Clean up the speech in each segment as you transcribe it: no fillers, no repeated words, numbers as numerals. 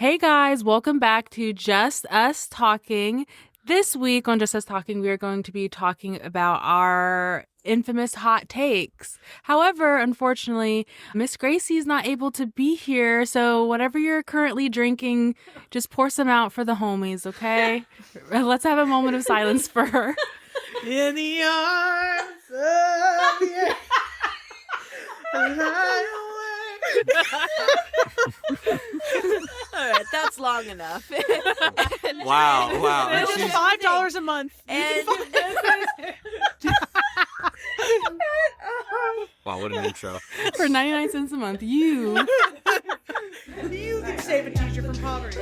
Hey guys, welcome back to Just Us Talking. This week on Just Us Talking, we are going to be talking about our infamous hot takes. However, unfortunately, Miss Gracie is not able to be here, so whatever you're currently drinking, just pour some out for the homies, okay? Let's have a moment of silence for her. In the arms of the All right, that's long enough. Wow. It's just $5 a month. And Wow, what an intro. For 99 cents a month, you can save a teacher from poverty.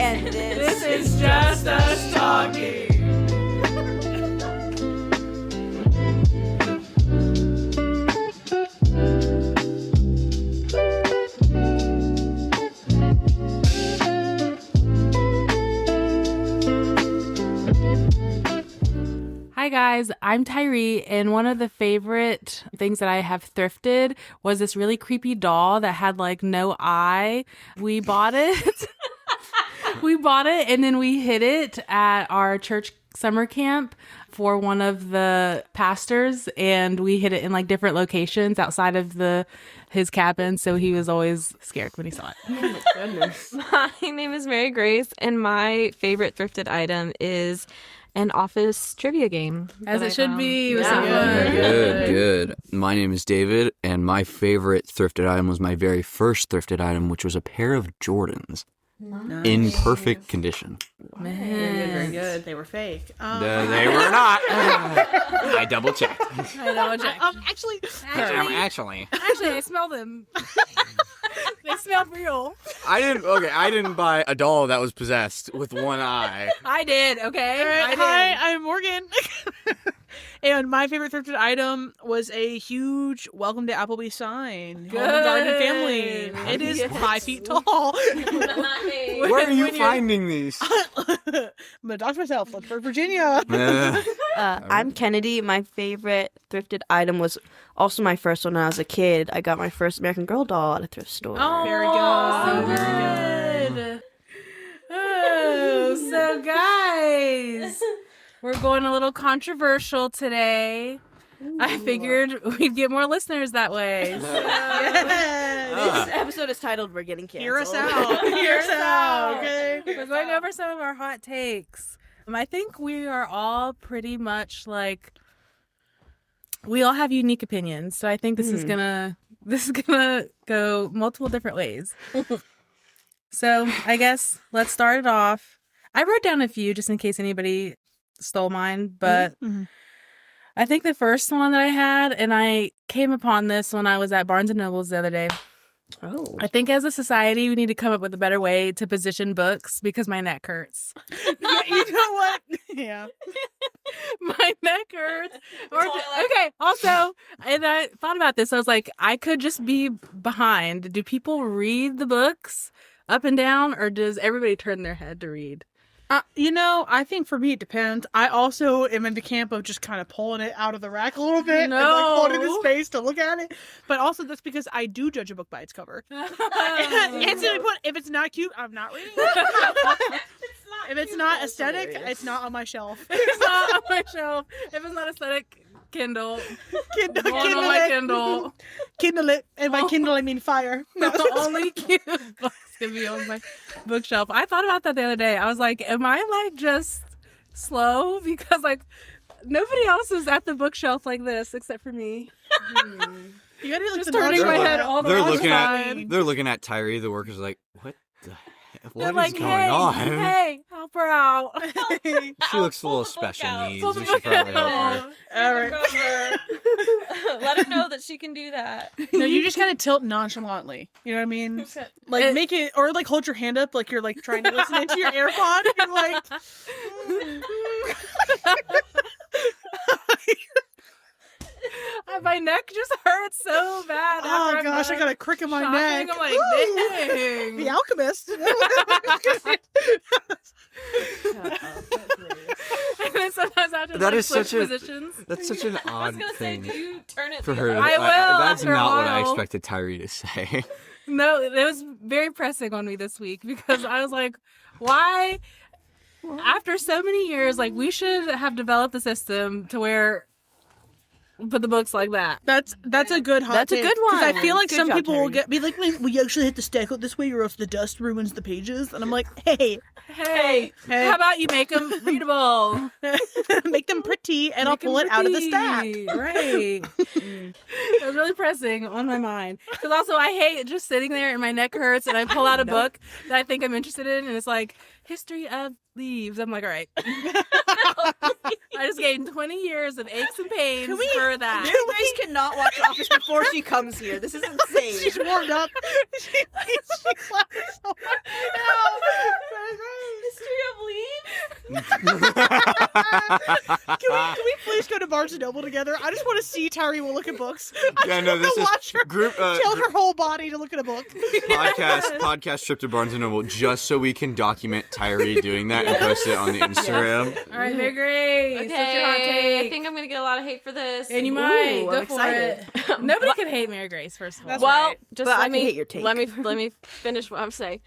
and this is Just Us Talking. Hi guys, I'm Tyree, and one of the favorite things that I have thrifted was this really creepy doll that had like no eye. We bought it. And then we hid it at our church summer camp for one of the pastors, and we hid it in like different locations outside of his cabin, so he was always scared when he saw it. Oh my goodness. My name is Mary Grace, and my favorite thrifted item is an office trivia game. As it should be. It was Yeah. so fun. Good. My name is David, and my favorite thrifted item was my very first thrifted item, which was a pair of Jordans in perfect condition. Very good. They were fake. They were not. I double checked. Actually, Actually, I smell them. They smell real. I didn't buy a doll that was possessed with one eye. I did, okay? hi, I'm Morgan. And my favorite thrifted item was a huge Welcome to Appleby sign. Home and Garden Family. It is 5 feet tall. Where are you finding these? I'm going to dox myself. Lynchburg, Virginia. I'm Kennedy. My favorite thrifted item was also my first one when I was a kid. I got my first American Girl doll at a thrift store. Oh, Very good. so good. Oh, so guys, we're going a little controversial today. I figured we'd get more listeners that way. So. This episode is titled "We're Getting Canceled." Hear us out. Hear us out. Okay. We're going over some of our hot takes. I think we are all pretty much like, we all have unique opinions. So I think this is gonna go multiple different ways. So I guess let's start it off. I wrote down a few just in case anybody stole mine, but I think the first one that I had, and I came upon this when I was at Barnes & Noble's the other day. Oh. I think as a society, we need to come up with a better way to position books because my neck hurts. You know what? Yeah. My neck hurts. Okay, also, and I thought about this. I was like, I could just be behind. Do people read the books up and down, or does everybody turn their head to read? I think for me it depends. I also am in the camp of just kind of pulling it out of the rack a little bit and like holding the space to look at it. But also that's because I do judge a book by its cover. Instantly put, if it's not cute, I'm not reading it. If it's not aesthetic, it's not on my shelf. It's not on my shelf. If it's not aesthetic, Kindle. Kindle on my it. Kindle. Kindle it. And by Kindle, I mean fire. No. Only cute books can be on my bookshelf. I thought about that the other day. I was like, am I like just slow? Because like nobody else is at the bookshelf like this except for me. You gotta like Just turning my head all the way. They're looking at Tyree. The workers are like, what the heck? They're What is like, going on? Hey, help her out. She looks a little special needs. Pull the We should book probably help out. her. All right. Let her know that she can do that. No, you just kind of tilt nonchalantly. You know what I mean? Like make it, or like hold your hand up like you're like trying to listen into your AirPod. You're like, My neck just hurts so bad. oh after gosh, I I'm got a crick in my done neck. shopping. I'm like, dang. The Alchemist. And then sometimes after that, that is switch such a positions. that's such an I was odd gonna say, thing do you turn it for the her. other I way? will That's after a not what I while. expected Tyree to say. No, it was very pressing on me this week because I was like, why? After so many years, like we should have developed a system to where we put the books like that. That's a good hot That's a take. good 'Cause I one. feel like Good some job, people will Terry. be like, we actually have to stack it this way or else the dust ruins the pages. And I'm like, hey, Hey, Hey. how about you make them readable? make them pretty and I'll Make 'em pull it out of the stack. pretty. Right. It was really pressing on my mind. Because also I hate just sitting there and my neck hurts and I pull out a book that I think I'm interested in and it's like, history of leaves. I'm like, all right. I just gained 20 years of aches and pains for that. Mary Grace cannot watch The Office before she comes here. This is insane. She's warmed up. she clapped so much. History of leaves? Can we please go to Barnes and Noble together? I just want to see Tyree will look at books. I Yeah, just no, want this to is watch her group tilt her whole body to look at a book. podcast trip to Barnes and Noble just so we can document Tyree doing that and post it on the Instagram. All right, Mary Grace. What's your hot Okay, I take? think I'm gonna get a lot of hate for this. And you might. Ooh, Go I'm for excited. it. Nobody can hate Mary Grace, first of all. That's Well, right. just But I let can me hate your take. let me finish what I'm saying.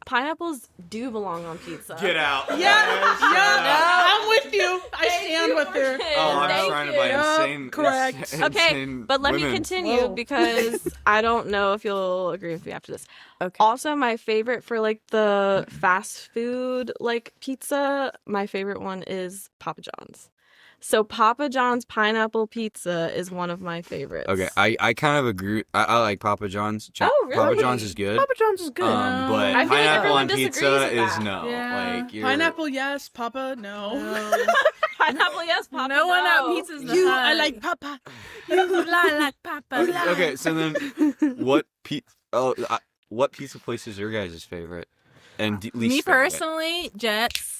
Pineapples do belong on pizza. Get out. Yeah, I'm with you. I stand with her. Oh, I'm Thank surrounded you. by insane. correct. Okay, insane but let me women. continue Whoa. because I don't know if you'll agree with me after this. Okay. Also, my favorite for like the fast food like pizza, my favorite one is Papa John's. So Papa John's pineapple pizza is one of my favorites. Okay, I kind of agree. I like Papa John's. Oh, really? Papa John's is good. Papa John's is good. But I feel like pineapple on everyone disagrees pizza with is that. no. Yeah. Like you're, Pineapple, yes. Papa, no. Pineapple, yes, Papa. No one at no. Pizza's the You, Hut. I like Papa. You like Papa. Okay, so then what pizza place is your guys' favorite? And least Me favorite? personally, Jets.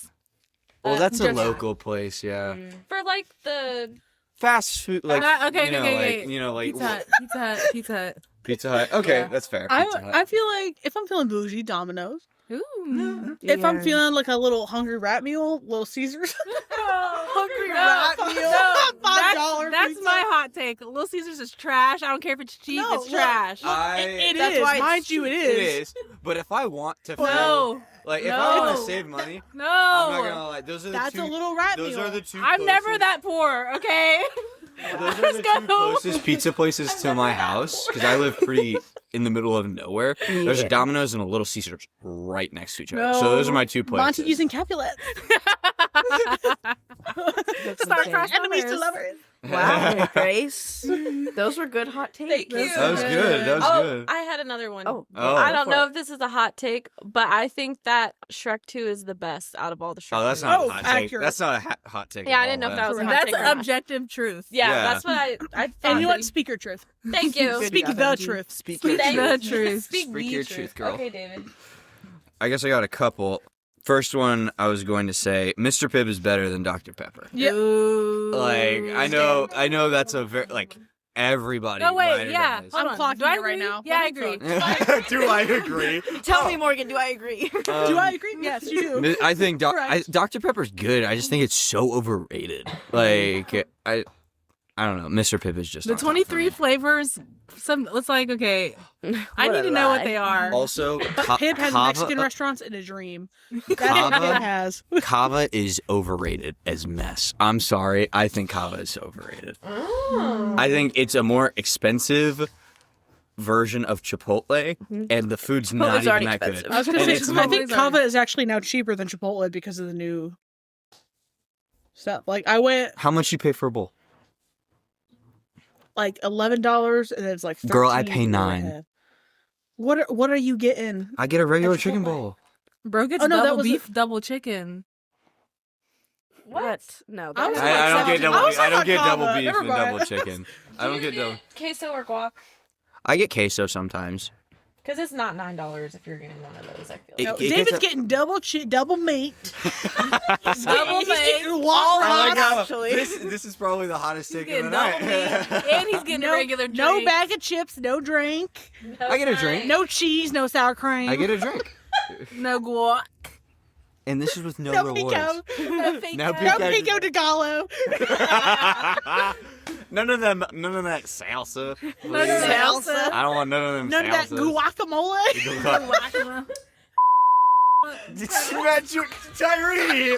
Well, that's a just- local place, yeah. For like the Fast food, like Okay, you know, okay. like you know, like Pizza Hut. Pizza Hut. Pizza Hut. Pizza Hut. Okay, Yeah. that's fair. Pizza Hut. I feel like if I'm feeling bougie, Domino's. Ooh. If I'm Yeah. feeling like a little hungry rat meal, Little Caesars. Hungry No, rat meal. $5 That's pizza. my hot take. Little Caesars is trash. I don't care if it's cheap. No, it's look, trash. It That's is. why it's Mind you, it It is. is, but if I want to feel No. like if I want No. to save money, No. I'm not gonna lie. Those are the That's two. a little rat those meal. are the two. I'm never closest- that poor, okay? Those are the two closest pizza places to my house because I live pretty in the middle of nowhere. There's a Domino's and a Little Caesars right next to each other. So those are my two places. Monty using Capulet. Star-crossed Enemies to lovers. lovers. Wow, Mary Grace. Those were good hot takes. Thank you. That was good. That was Oh, good. I had another one. Oh, Oh. I don't for know it. if this is a hot take, but I think that Shrek 2 is the best out of all the Shrek Oh, that's movies. not Oh, a hot take. accurate. That's not a hot take. Yeah, at I didn't know all. if that was a hot That's take or not. objective truth. Yeah, Yeah. that's what I thought. And you that want speak your truth. Thank you. Good Speak job, the Angie. truth. Speak Speak your the truth. truth. Speak Speak the your truth, girl. Okay, David. I guess I got a couple. First one, I was going to say, Mr. Pibb is better than Dr. Pepper. Yeah. Ooh. Like, I know that's a very, like, everybody. No, wait, might yeah. have Hold I'm on. clocking Do I it right agree? now. Yeah, I Let me agree. done. Do I agree? Tell me, Morgan, do I agree? Do I agree? Yes, you do. I think Correct. Dr. Pepper's good. I just think it's so overrated. Like, I don't know. Mr. Pibb is just The on top for 23 me. flavors, it's like, okay, I need to know what they are. Also, Pib has Kava, Mexican restaurants in a dream. That's what Kava, Pib has. Kava is overrated as mess. I'm sorry. I think Kava is overrated. I think it's a more expensive version of Chipotle, and the food's not Chipotle's even already that expensive. good. I was gonna And say, it's I think Chipotle's Kava is actually now cheaper than Chipotle because of the new stuff. Like I went How much you pay for a bowl? like $11, and then it's like 13 Girl, I pay and a $9. half. What are you getting? I get a regular At chicken Chipotle. bowl. Bro gets Oh, no, that double was beef, double chicken. What? No. I was That like, I don't get I double. was I don't like get Kava. double beef Never and mind. double chicken. I don't get double. queso or guac. I get queso sometimes. Because it's not $9 if you're getting one of those, I feel It- like. No, it David's gets a- getting double meat. Double He's baked. getting Wawa. I know. actually. This is probably the hottest He's take of getting the double night. meat, and he's getting a regular drink. No bag of chips, no drink, I get a drink. no cheese, no sour cream. I get a drink. No guac. And this is with no, No rewards. pico. No pico. No No pico. pico de gallo. None of that salsa. Salsa. I don't want none of them None of that guacamole. guacamole. Did you imagine Tyree?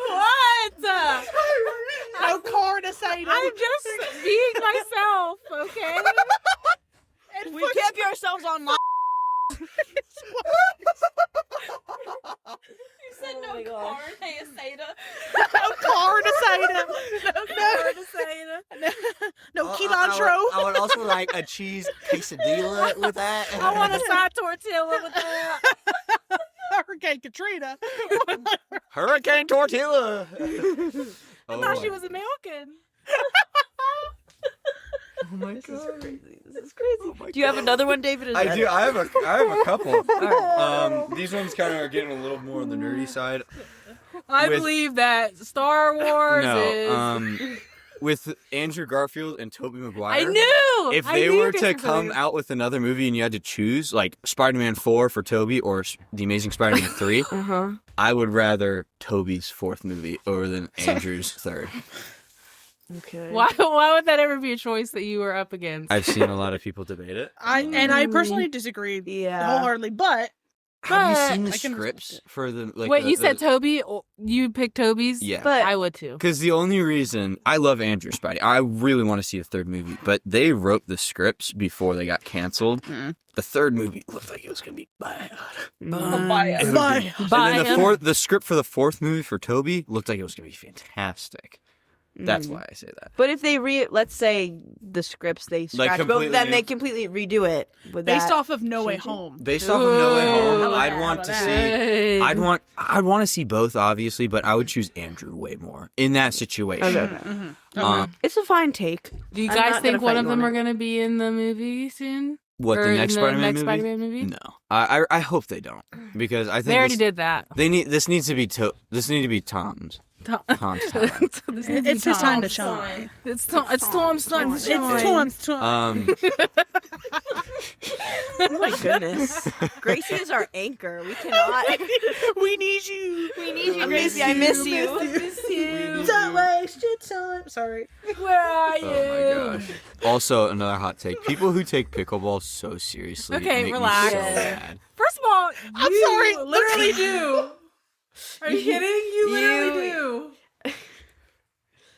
What? No corn aside. I'm just being myself, okay? We can't be ourselves online. You said Oh my no gosh. carne asada. No corn aside. No cilantro. I would also like a cheese quesadilla with that. I want a side tortilla with that. Hurricane Katrina. Hurricane tortilla. I thought she was American. Oh my god. This is crazy. Do you have another one, David? I do. I have a couple. These ones kind of are getting a little more on the nerdy side. I With- believe that Star Wars is. No, with Andrew Garfield and Tobey Maguire. I knew. If I they knew were you guys to were come gonna- out with another movie and you had to choose, like Spider-Man 4 for Tobey or The Amazing Spider-Man 3, I would rather Tobey's fourth movie over than Andrew's third. Okay. Why would that ever be a choice that you were up against? I've seen a lot of people debate it. I personally disagree Yeah. wholeheartedly, but Have you But- seen the I can scripts respect for the like? Wait, the- you the- said Toby? You picked Toby's? Yeah. But I would too. Because the only reason I love Andrew Spidey, I really want to see a third movie, but they wrote the scripts before they got canceled. The third movie looked like it was gonna be bad. It would Bye. be- And then the script for the fourth movie for Toby looked like it was gonna be fantastic. That's why I say that. But if they let's say the scripts they scratch, but completely then new. they completely redo it with Based that. off of No Way Home. Based off of No Way Home, Ooh. I'd How want about to that? see. Hey. I'd want to see both, obviously, but I would choose Andrew way more in that situation. It's a fine take. Do you I'm guys not think gonna one fight of you them on are it. going to be in the movie soon? What, Or the in next Spider-Man next movie? Spider-Man movie? No, I hope they don't, because I think They already did that. This needs to be Tom's. Tom's time. It's his time to shine. It's Tom's time to shine. It's Tom. Oh my goodness. Gracie is our anchor. We cannot. We need you. We need you, Gracie. I miss you. Don't waste your time. Sorry. Where are you? Oh my gosh. Also, another hot take: people who take pickleball so seriously Okay, make relax. me so mad. First of all, I'm you sorry. literally do. Are you kidding? You literally do.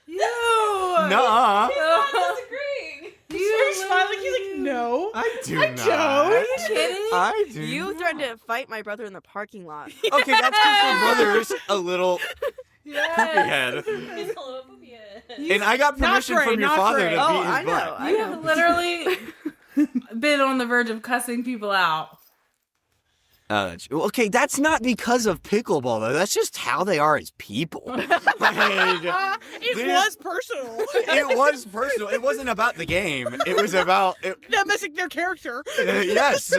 You. Nuh-uh. Disagreeing. He's smiling. He's like, no. I do not. don't. Kidding? I do. You threatened to fight my brother in the parking lot. Okay, that's because my brother's a little Yes. poopy head. He's a little poopy head. And I got permission Gray, from your not father Gray. to Oh, beat his I know. butt. I You know. have literally been on the verge of cussing people out. Okay, that's not because of pickleball though. That's just how they are as people. Like, It was personal. it was personal. It wasn't about the game. It was about Them missing their character. yes.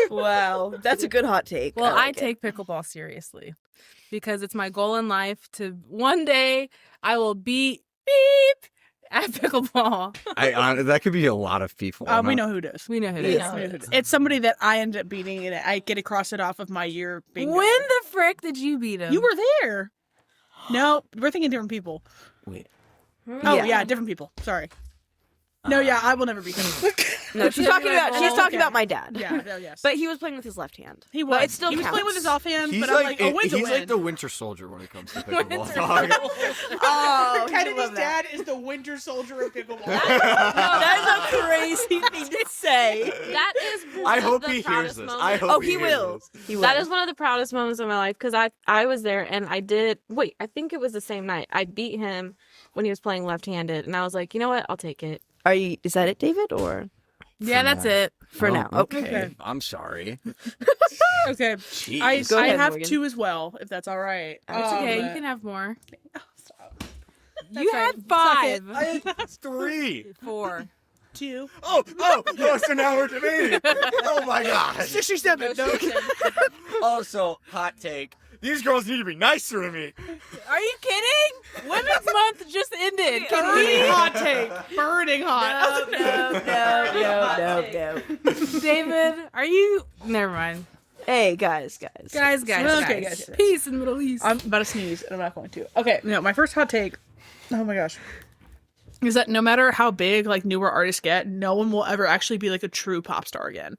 Wow. That's a good hot take. Well, I like it. take pickleball seriously because it's my goal in life to one day I will beat beep at pickleball. That could be a lot of people. We know who it is. We know who it We is. know who it is. It's somebody that I ended up beating, and I get to cross it off of my year bingo. When the frick did you beat him? You were there. No, we're thinking different people. Wait. Oh yeah, different people. Sorry. No, yeah, I will never beat him. No, she's talking about my dad. Yeah, no, yes. But he was playing with his left hand. he was. But it still he was playing with counts. his offhand, He's but like I'm like, a win's a he's win. like the Winter Soldier when it comes to pickleball. Dog. Oh, Kennedy's dad is the Winter Soldier of pickleball. That is a crazy thing to say. That is one I of hope the he hears proudest this. moments. I hope Oh, he he hears will. this. He will. That is one of the proudest moments of my life because I was there and I think it was the same night. I beat him when he was playing left-handed and I was like, you know what? I'll take it. Is that it, David, or Yeah, that's it. for now? Okay. Okay. I'm sorry. Okay. Jeez. I Go ahead, have Morgan. 2 as well, if that's all right. It's okay. but- You can have more. Stop. You right. had 5. That's 3. 4. 2. Oh, so now we're debating. Oh my gosh. 67. No. Also, hot take. These girls need to be nicer to me. Are you kidding? Women's Month just ended. Can Burning we? hot take. Burning hot. No. David, are you? Never mind. Hey, guys. Guys. Okay, guys. Peace in the Middle East. I'm about to sneeze, and I'm not going to. Okay, no, my first hot take, oh my gosh, is that no matter how big, like, newer artists get, no one will ever actually be, like, a true pop star again.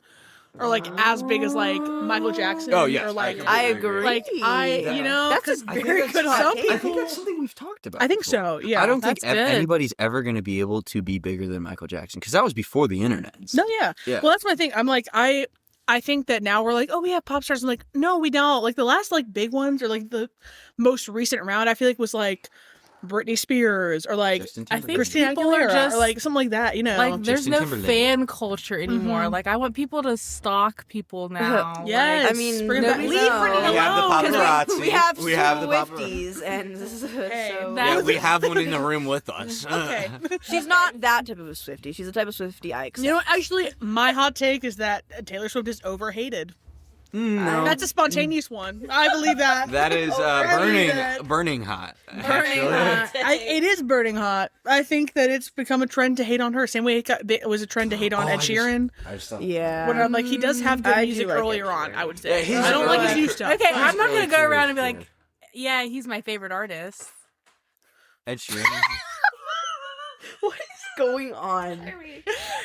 Or, like, as big as, like, Michael Jackson. Oh, yes, Or, like, I agree. Like, you know, That's a very good hot take. I think that's something we've talked about. I think before. so, yeah. I don't think that's good. anybody's ever going to be able to be bigger than Michael Jackson because that was before the internet. No, yeah. Yeah. Well, that's my thing. I'm like, I think that now we're like, oh, we have pop stars. I'm like, no, we don't. Like, the last, like, big ones, or, like, the most recent round, I feel like was, like, Britney Spears, or, like, I think Christina people are Aguilera, just or, like, something like that, you know? like there's Justin no Timberlake. fan culture anymore. Mhm. Like I want people to stalk people now. Yes. Like, I mean, Bring it back. nobody's Leave out. Britney We have the alone. 'Cause paparazzi. We have the Swifties, and Hey, so that- Yeah, we have one in the room with us. Okay. she's not that type of a Swiftie. She's the type of Swiftie I accept. You know what? Actually, my hot take is that Taylor Swift is overhated. No. That's a spontaneous one. I believe that. That is burning hot. Burning actually. hot. It is burning hot. I think that it's become a trend to hate on her. Same way it was a trend to hate on Ed Sheeran. Yeah. When I'm like, he does have good I do music like Ed earlier on, Sheeran. I would say. Yeah, I don't like his really- new stuff. Okay, I'm not really gonna go true, around and be true. like, yeah, he's my favorite artist. Ed Sheeran. What is going on?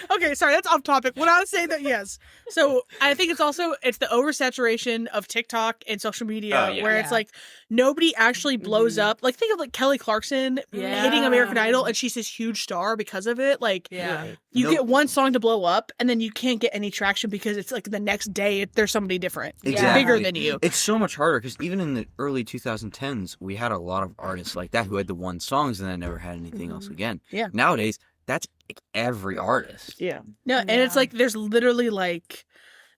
Okay, sorry, that's off topic. What I would say that, yes. So I think it's the oversaturation of TikTok and social media, Oh, yeah. where it's Yeah. like nobody actually blows up. Like, think of like Kelly Clarkson Yeah. hitting American Idol, and she's this huge star because of it. Like, Yeah. you Nope. get one song to blow up, and then you can't get any traction because it's like the next day there's somebody different, Exactly. bigger than you. It's so much harder because even in the early 2010s, we had a lot of artists like that who had the one songs and then never had anything else again. Yeah. Nowadays, that's like every artist. Yeah. No, and it's Yeah. like there's literally like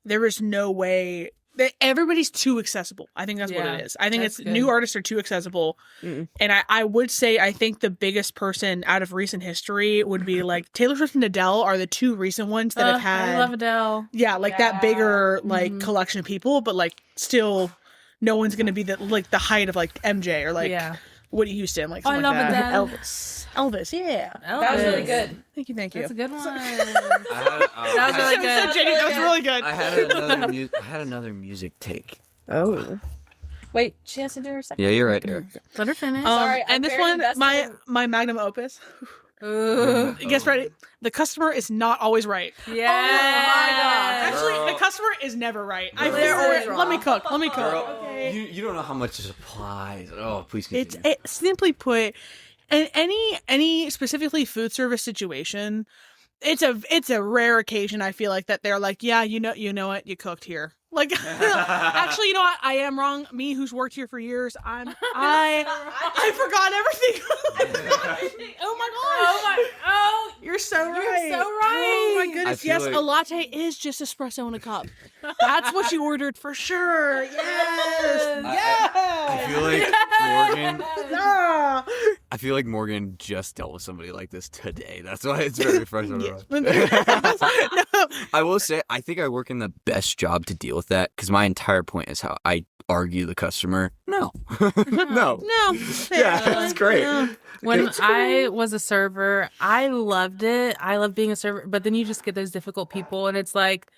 there is no way that everybody's too accessible. I think that's what Yeah, it is. I think that's it's good. new artists are too accessible. Mm. And I would say I think the biggest person out of recent history would be like Taylor Swift and Adele are the two recent ones that have had I love Adele. yeah, like that bigger like Mhm. collection of people, but like still no one's gonna be the height of like MJ or like Yeah. Whitney Houston, like Oh, I something love like that. Adele. Elvis, yeah. That was really good. Thank you. That's a good one. I had, That was really good. Jenny, that was really good. I had another music take. Oh. Wait, she has to do her second. Yeah, you're right, Eric. Let her finish. Sorry, I'm and this very one, invested. my magnum opus. Ooh. Guess ready. The customer is not always right. Yeah. Actually, Girl. the customer is never right. They're always Let me cook. Let me cook. Girl, Okay. you don't know how much this applies. Oh, please It's continue. simply put, in any specifically food service situation, it's a rare occasion. I feel like that they're like, yeah, you know what, you cooked here. Like, actually, you know what? I am wrong. Me, who's worked here for years, I forgot everything. Oh my gosh! Oh, You're so right. You're so Oh right. my I goodness! feel Yes, like- a latte is just espresso in a cup. That's what you ordered for sure. Yes. I feel like Morgan. Ah. I feel like Morgan just dealt with somebody like this today. That's why it's very fresh on her. No. I will say, I think I work in the best job to deal with that because my entire point is how I argue the customer. No, no. No. Yeah, that's great. Yeah. When I was a server, I loved it. I love being a server, but then you just get those difficult people, and it's like,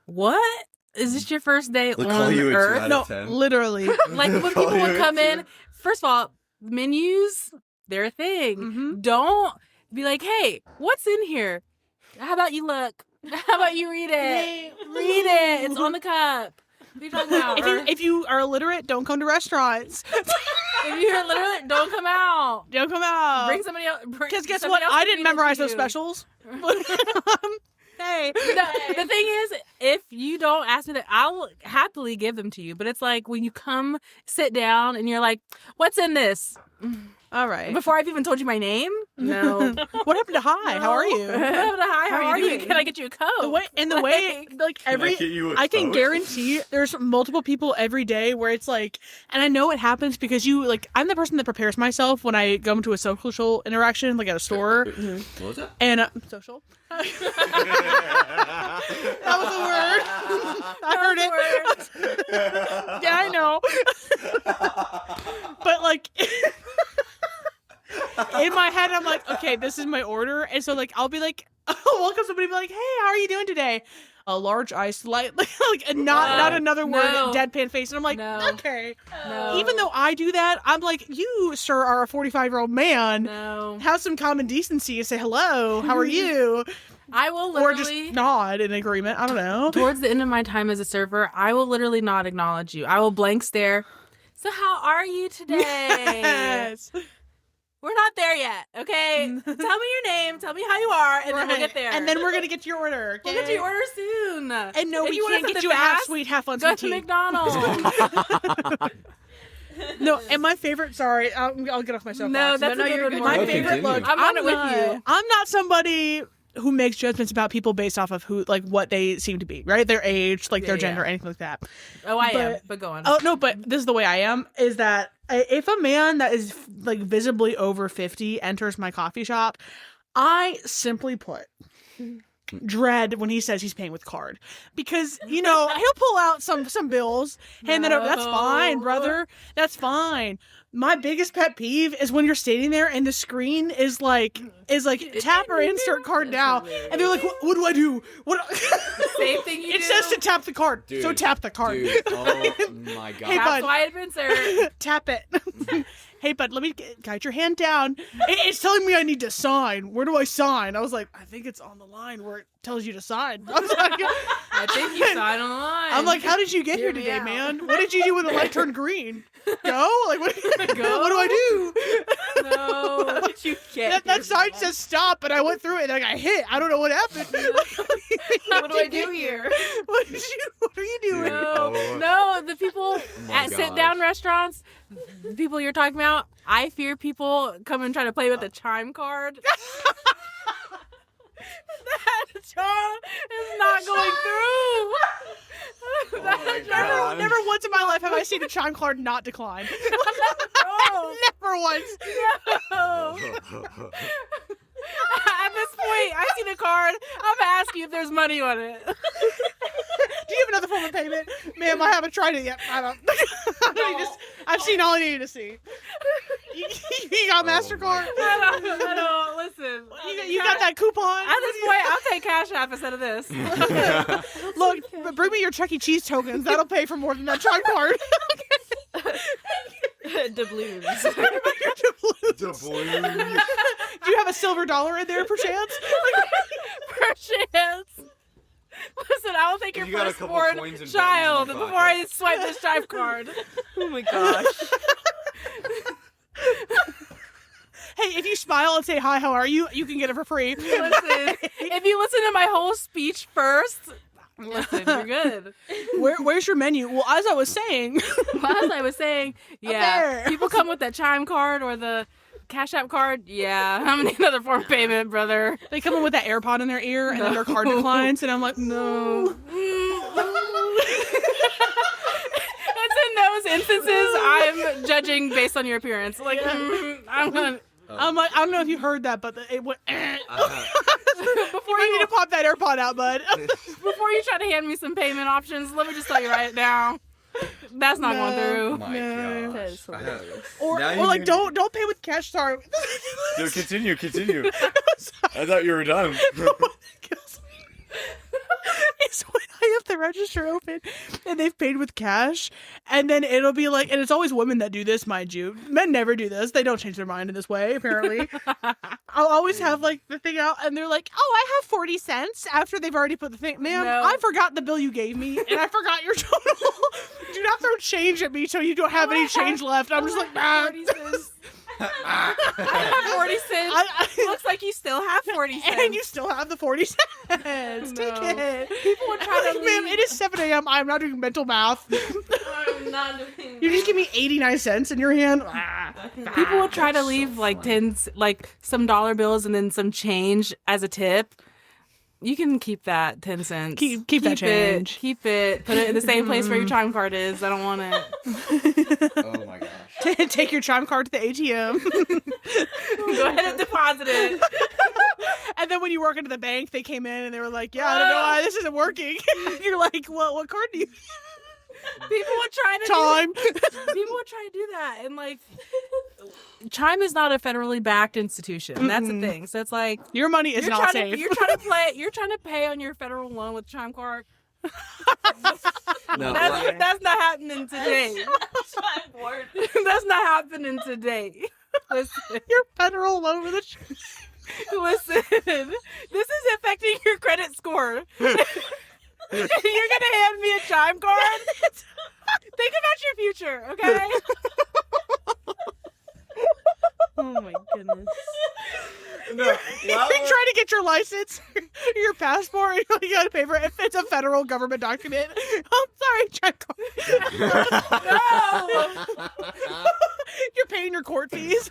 what? Is this your first day They'll call on you a 2 Earth? out No, of 10. literally. Like when people would come in, first of all, menus, they're a thing. Mhm. Don't be like, hey, what's in here? How about you look? How about you read it? Read it. It's on the cup. What are you talking about? If you are illiterate, don't come to restaurants. If you're literally, don't come out. Don't come out. Bring somebody else. Because guess what? I didn't memorize those specials. Hey. The thing is, if you don't ask me that, I'll happily give them to you. But it's like when you come sit down and you're like, what's in this? All right. Before I've even told you my name? No. What happened to hi? How are you? What happened to hi? How are you? Can I get you a Coke? The way, like I can guarantee there's multiple people every day where it's like, and I know it happens because I'm the person that prepares myself when I go into a social interaction, like at a store. What was that? And social. That was a word. I heard it. Yeah, I know. But like, in my head, I'm like, okay, this is my order, and so like I'll be like, I'll welcome somebody, and be like, hey, how are you doing today? A large iced light, like not another word, deadpan face, and I'm like, okay. No. Even though I do that, I'm like, you, sir, are a 45-year-old man. No. Have some common decency and say hello. How are you? I will literally... Or just nod in agreement. I don't know. Towards the end of my time as a server, I will literally not acknowledge you. I will blank stare. So how are you today? Yes. We're not there yet, okay? Tell me your name, tell me how you are, and then we'll get there. And then we're going to get to your order. Okay? We'll get to your order soon. And no, we you can't get you a half sweet, half Go unsweet to tea. McDonald's. No, and my favorite, sorry, I'll get off my soapbox. No, that's a good one. My favorite look. I'm on it with you. I'm not somebody who makes judgments about people based off of who, like, what they seem to be, right? Their age, like their gender, anything like that. Oh, I am, but go on. Oh, no, but this is the way I am, is that if a man that is, like, visibly over 50 enters my coffee shop, I simply put dread when he says he's paying with card. Because, he'll pull out some bills, hand that over. That's fine, brother. That's fine. My biggest pet peeve is when you're standing there and the screen is like tap or insert card now, and they're like, what do I do? Same thing you do. It says to tap the card, dude, so tap the card. Dude, oh my god. Hey, That's bud. why I've been served. Tap it. Hey, bud, let me guide your hand down. It's telling me I need to sign. Where do I sign? I was like, I think it's on the line where it tells you to sign. I was like, I think you signed on the line. I'm like, how did you get here today, man? What did you do when the light turned green? Go? Like, what do I do? No. What did you get? That sign says stop, but I went through it and I got hit. I don't know what happened. What do I do here? What are you doing? No, the people at sit-down restaurants, the people you're talking about, I fear people come and try to play with the chime card. That charm is not going through. Never once in my life have I seen a chime card not decline. No. Never once. No. At this point, I've seen a card. I'm gonna ask you if there's money on it. Do you have another form of payment? Ma'am, I haven't tried it yet. I don't. I've seen all I needed to see. You got MasterCard? I don't. Listen. You got that coupon? At this point, I'll take Cash App instead of this. Look, bring me your Chuck E. Cheese tokens. That'll pay for more than that chime card. Doubloons. Doubloons. Do you have a silver dollar in there, perchance? Perchance. Listen, I will take your You got a couple firstborn coins and child buttons in your before I swipe this chime card. Oh my gosh. Hey, if you smile and say hi, how are you? You can get it for free. Listen, if you listen to my whole speech first, listen, you're good. Where's your menu? Well, as I was saying, Well, as I was saying, yeah, there. people come with that chime card or the Cash App card. Yeah, I'm gonna need another form of payment, brother. they come in with that AirPod in their ear, and then their card declines, and I'm like, no. It's in those instances I'm judging based on your appearance. Like, I'm gonna. I'm like, I don't know if you heard that, but it went. Before You need to pop that AirPod out, bud. Before you try to hand me some payment options, let me just tell you right now, that's not going Oh through. my No. That gosh. is hilarious. Or Now you like, need- don't pay with cash. Sorry. Dude, continue. I thought you were done. It's when I have the register open and they've paid with cash, and then it'll be like, and it's always women that do this, mind you. Men never do this. They don't change their mind in this way, apparently. I'll always have like the thing out, and they're like, "Oh, I have 40 cents." After they've already put the thing, ma'am, No. I forgot the bill you gave me, and I forgot your total. Do not throw change at me till you don't have any change left. I'm just like, nah. I have 40 cents. Looks like you still have 40 cents. And you still have the 40 cents. No. Take it. People would try to Ma'am, leave. it is 7 a.m. I'm not doing mental math. I'm not doing You just give me 89 cents in your hand. People would try to leave like tens, like some dollar bills and then some change as a tip. You can keep that 10 cents. Keep that change. Keep it. Put it in the same place where your chime card is. I don't want it. Oh my gosh. Take your chime card to the ATM. Go ahead and deposit it. And then when you work into the bank, they came in and they were like, yeah, I don't know why this isn't working. You're like, well, what card do you People would try to Time. People would try to do that, and like, Chime is not a federally backed institution. That's the thing. So it's like Your money is not safe. You're trying to play. You're trying to pay on your federal loan with Chime card. No, That's not happening today. That's not happening today. Listen, You're federal all over the listen. This is affecting your credit score. You're gonna hand me a Chime card? Think about your future, okay? Oh my goodness. no. You're trying to get your license, your passport, and you gotta pay for it. If it's a federal government document. I'm sorry, chime card. No. You're paying your court fees.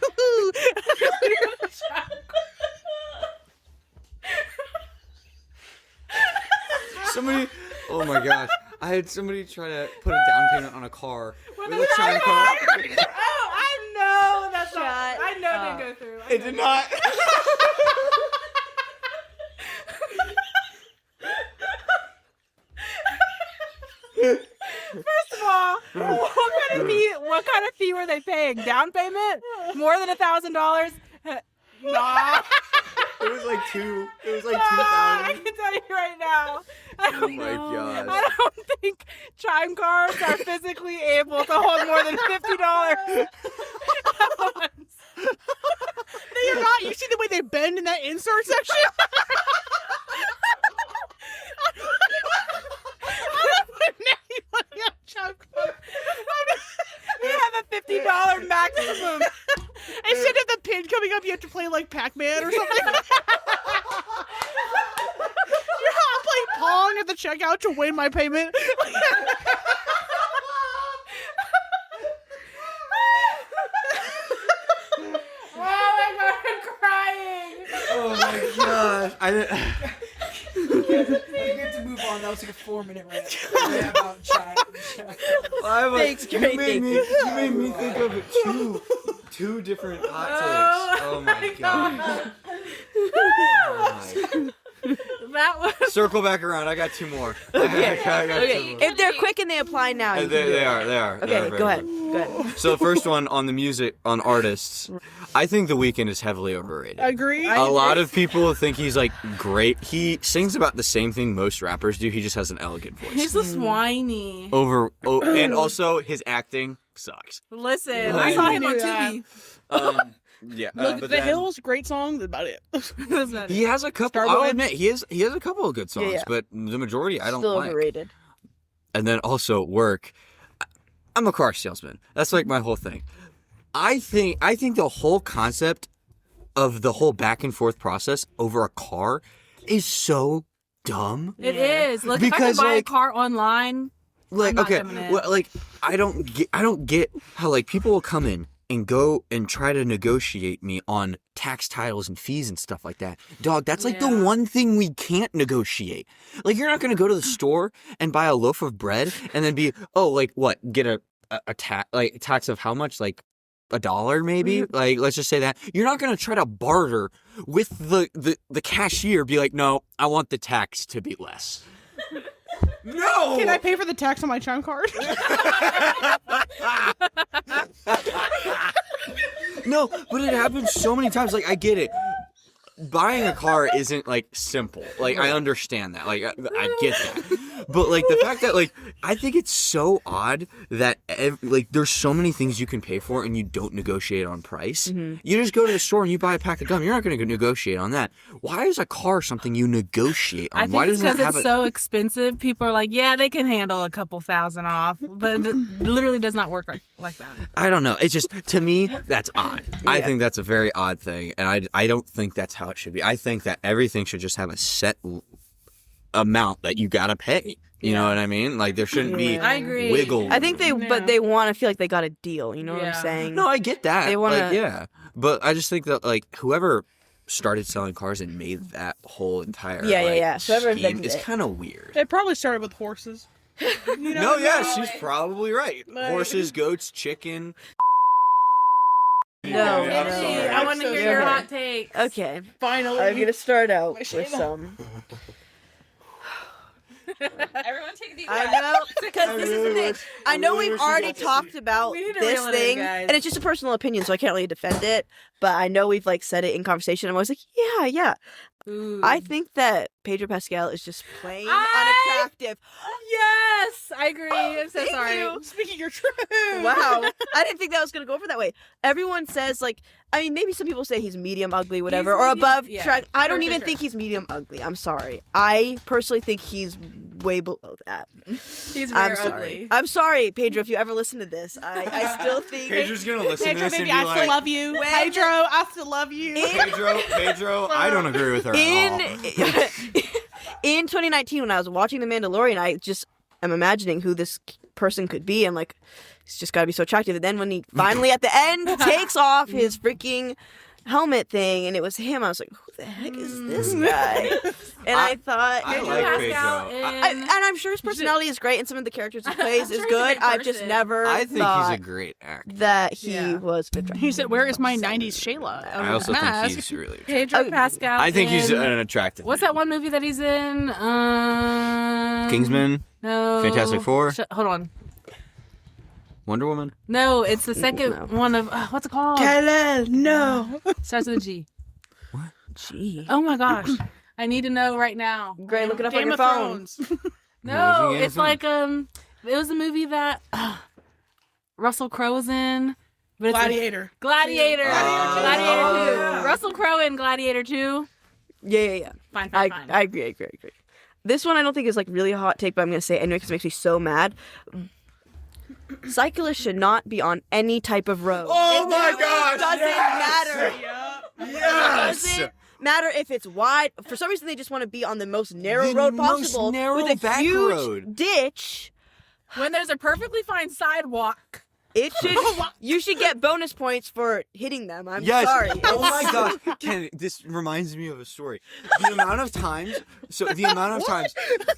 Somebody, oh my gosh. I had somebody try to put a down payment on a car with a chime card. Oh, I know that's not. Shut I know it up. didn't go through. It did not. First of all, what kind of fee were they paying? Down payment? More than $1,000? Nah. It was like two. It was like I 2,000. can tell you right now. I Oh don't my know. gosh. I don't think chime cards are physically able to hold more than $50. No, you're not. You see the way they bend in that insert section? We have a $50 maximum. Instead of the pin coming up, you have to play like Pac-Man or something. I'm playing Pong at the checkout to win my payment. Oh my god, I'm crying. Oh my gosh. I didn't. We get to move on. That was like a 4-minute rant about chime. Thanks, you great, made thank me, you made me think of two different hot takes. Oh my god. Oh my. That was Circle back around. I got two more. I got two Okay, more. if they're quick and they apply now, you can do They it. are. They are. Okay, go ahead. Go ahead. So the first one on the music, on artists, I think The Weeknd is heavily overrated. Agree. A lot of people think he's like great. He sings about the same thing most rappers do. He just has an elegant voice. he's just whiny. And also his acting sucks. Listen, I Whiny. saw him on I knew Tubi. Yeah. Look, but The then- Hills, great song. That's about it. That's not it. He has a couple. Starboy? I'll admit he has a couple of good songs, yeah. but the majority I don't Still like. overrated. And then also work. I'm a car salesman. That's like my whole thing. I think the whole concept of the whole back and forth process over a car is so dumb. It is. Look, if I Because, could buy like- a car online, Like, not okay, coming in. well, like I don't get how like people will come in and go and try to negotiate me on tax titles and fees and stuff like that. Dog, that's like the Yeah. one thing we can't negotiate. Like you're not going to go to the store and buy a loaf of bread and then be, "Oh, like what? Get a tax of how much? Like $1 maybe?" Like let's just say that. You're not going to try to barter with the cashier, be like, "No, I want the tax to be less." No. Can I pay for the tax on my chime card? No, but it happens so many times. Like, I get it. buying a car isn't like simple. Like I understand that. Like I get that. But like the fact that like I think it's so odd that like there's so many things you can pay for and you don't negotiate on price. You just go to the store and you buy a pack of gum. You're not going to negotiate on that. Why is a car something you negotiate on? I think Why it's doesn't it because have it's so expensive. People are like, yeah, they can handle a couple thousand off, but it literally does not work like that. I don't know. It's just, to me, that's odd. I think that's a very odd thing, and I don't think that's how it should be. I think that everything should just have a set amount that you gotta pay. You know what I mean? Like, there shouldn't be I agree. wiggle. I think but they want to feel like they got a deal. You know what I'm saying? No, I get that. They wanna- like, yeah. But I just think that, like, whoever started selling cars and made that whole entire Yeah. So whoever scheme invented is it. kind of weird. It probably started with horses. You know? No, yeah, she's probably right. Horses, goats, chicken. No, Yeah, I'm no. sorry. I want to hear your hot take. Okay, Finally. I'm gonna start out with Shayna. some. Everyone take these. I know, because this is the thing. I know we've already talked about We need to this reel it in, thing, guys. and it's just a personal opinion, so I can't really defend it. But I know we've like said it in conversation. I'm always like, yeah. Ooh. I think that Pedro Pascal is just plain I- unattractive. Yes, I agree. I'm so Thank sorry. you. Speaking your truth. Wow, I didn't think that was gonna go over that way. Everyone says like, I mean, maybe some people say he's medium ugly, whatever, He's or medium- above. yeah, I don't for even sure. think he's medium ugly. I'm sorry. I personally think he's way below that. He's I'm very sorry. ugly. I'm sorry, Pedro, if you ever listen to this. I still think Pedro's gonna listen Pedro, to this and baby, be I still like, love you. When- Pedro, I still love you. Pedro, I don't agree with her at all. in 2019 when I was watching The Mandalorian, I just am imagining who this person could be. I'm like, he's just got to be so attractive. And then when he finally at the end takes off his freaking helmet thing and it was him, I was like, who the heck is this guy? And I thought, I Pedro like Pascal Pedro. in- and I'm sure his personality is great and some of the characters he plays I'm is sure he's a good. great I've just person. never I think thought he's a great actor. that he Yeah. was attractive. He said, "Where is my '90s Shayla?" I also think he's really attractive. Pedro Pascal. I think he's in- an attractive What's man. that one movie that he's in? Kingsman, No. Fantastic Four? Hold on. Wonder Woman. No, it's the second one of what's it called? No. Starts with a G. Gee. Oh my gosh, I need to know right now. Great, look it up on Game your of phone. Thrones. No, Game of it's like it was a movie that Russell Crowe was in. But it's Gladiator. Gladiator. Gladiator 2. yeah. Russell Crowe in Gladiator 2. Yeah. Fine. I agree. This one I don't think is like really a hot take, but I'm gonna say it anyway because it makes me so mad. Cyclists should not be on any type of road. Oh It my literally gosh, Doesn't yes! matter. Yes! Doesn't matter if it's wide. For some reason, they just want to be on the most narrow The road most possible narrow with a back huge road. ditch. When there's a perfectly fine sidewalk. It should. You should get bonus points for hitting them. I'm Yes. sorry. Oh my god. Ken, this reminds me of a story. The amount of times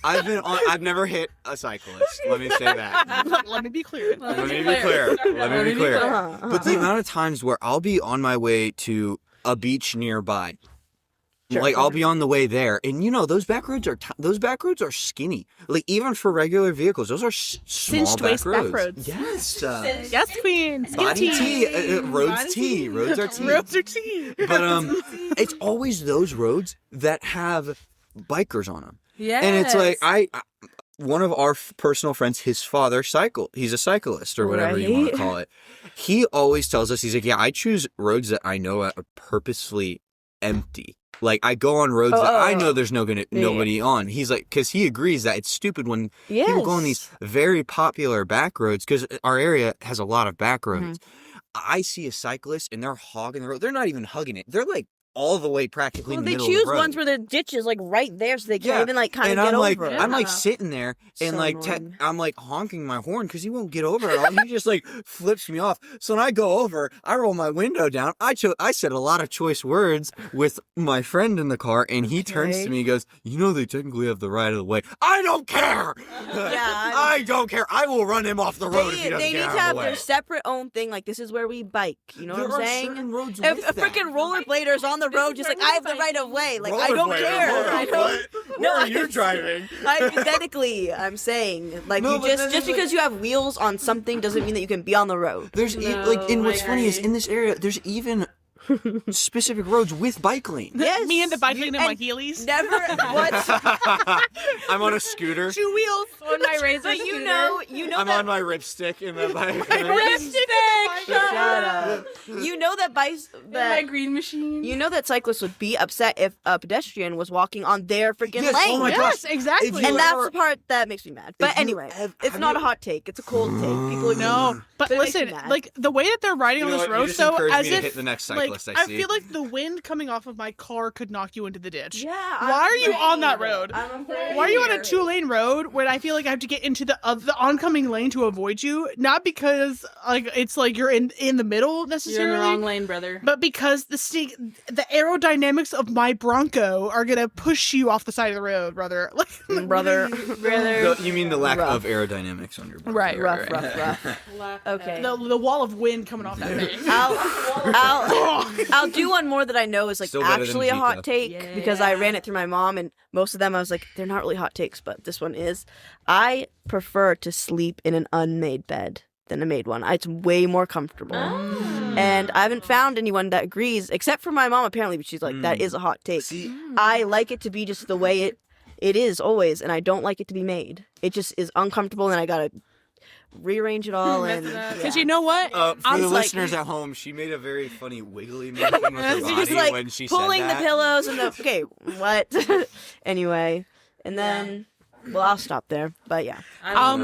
I've never hit a cyclist. Let me say that. Let me be clear. Let me be clear. But the amount of times where I'll be on my way to a beach nearby. Like I'll be on the way there, and you know those back roads are skinny. Like even for regular vehicles, those are small Cinched back waist roads. back roads. Yes, Yes, queen. Skin body tea. T, roads T, roads are T. Roads are tea. But it's always those roads that have bikers on them. Yeah. And it's like I one of our personal friends, his father he's a cyclist or whatever you want to Right. call it. He always tells us, he's like, yeah, I choose roads that I know are purposefully empty. Like I go on roads that I know there's nobody on. He's like, because he agrees that it's stupid when people go on these very popular back roads, because our area has a lot of back roads. I see a cyclist and they're hogging the road. They're not even hugging it. They're like all the way practically in the They middle choose of the road. ones where the ditch is like right there, so they can't Yeah, even like kind and of get I'm like, over. I'm like sitting there and So like annoying. I'm like honking my horn because he won't get over at all. He just like flips me off. So when I go over, I roll my window down. I said a lot of choice words with my friend in the car, and he turns to me and goes, "You know they technically have the right of the way." I don't care. I don't care. I will run him off the road if he doesn't They need get to out of have the way. their separate own thing. Like this is where we bike. You know There what I'm are saying? certain roads If with a that. freaking rollerblader's on the road, just like I have the right of way. Like I don't care. I don't. Where are you driving? Hypothetically, I'm saying like No, you but then just there's, because you have wheels on something doesn't mean that you can be on the road. There's and what's funny is in this area, there's even specific roads with bike lanes. Yes. Me and the bike lane in my And Heelys. Never. What? I'm on a scooter. 2 wheels. On my razor But you know I'm that. on my ripstick in the bike lane. Shut up. You know that My green machine. You know that cyclists would be upset if a pedestrian was walking on their freaking Yes, lane. oh my Yes, gosh. exactly. If you And that's ever- the part that makes me mad. But you anyway, have it's not you- a hot take. It's a cold take. People agree. No, but It makes me listen, mad. like the way that they're riding You on know this what? You road, just though, encouraged as me to if hit the next like cyclist I see. feel like the wind coming off of my car could knock you into the ditch. Yeah. Why are you on that road? I'm afraid. Why are you on a 2-lane road when I feel like I have to get into the oncoming lane to avoid you? Not because like it's like you're in the middle You're in necessarily, the wrong lane, brother. but because the aerodynamics of my Bronco are gonna push you off the side of the road, brother. Like, brother? You mean the lack Rough. of aerodynamics on your bike. right, Rough, rough. Okay. the wall of wind coming off that thing. I'll do one more that I know is like Still better than actually a hot Vita. take because I ran it through my mom and most of them I was like they're not really hot takes, but this one is. I prefer to sleep in an unmade bed than a made one. It's way more comfortable. And I haven't found anyone that agrees except for my mom apparently, but she's like that is a hot take. See, I like it to be just the way it is always, and I don't like it to be made. It just is uncomfortable, and I gotta rearrange it all. And Because you know what? for I'm the like- listeners at home, she made a very funny wiggly motion with her She's body like when she pulling said the that. pillows and the okay, what? Anyway, and then well, I'll stop there. But yeah, I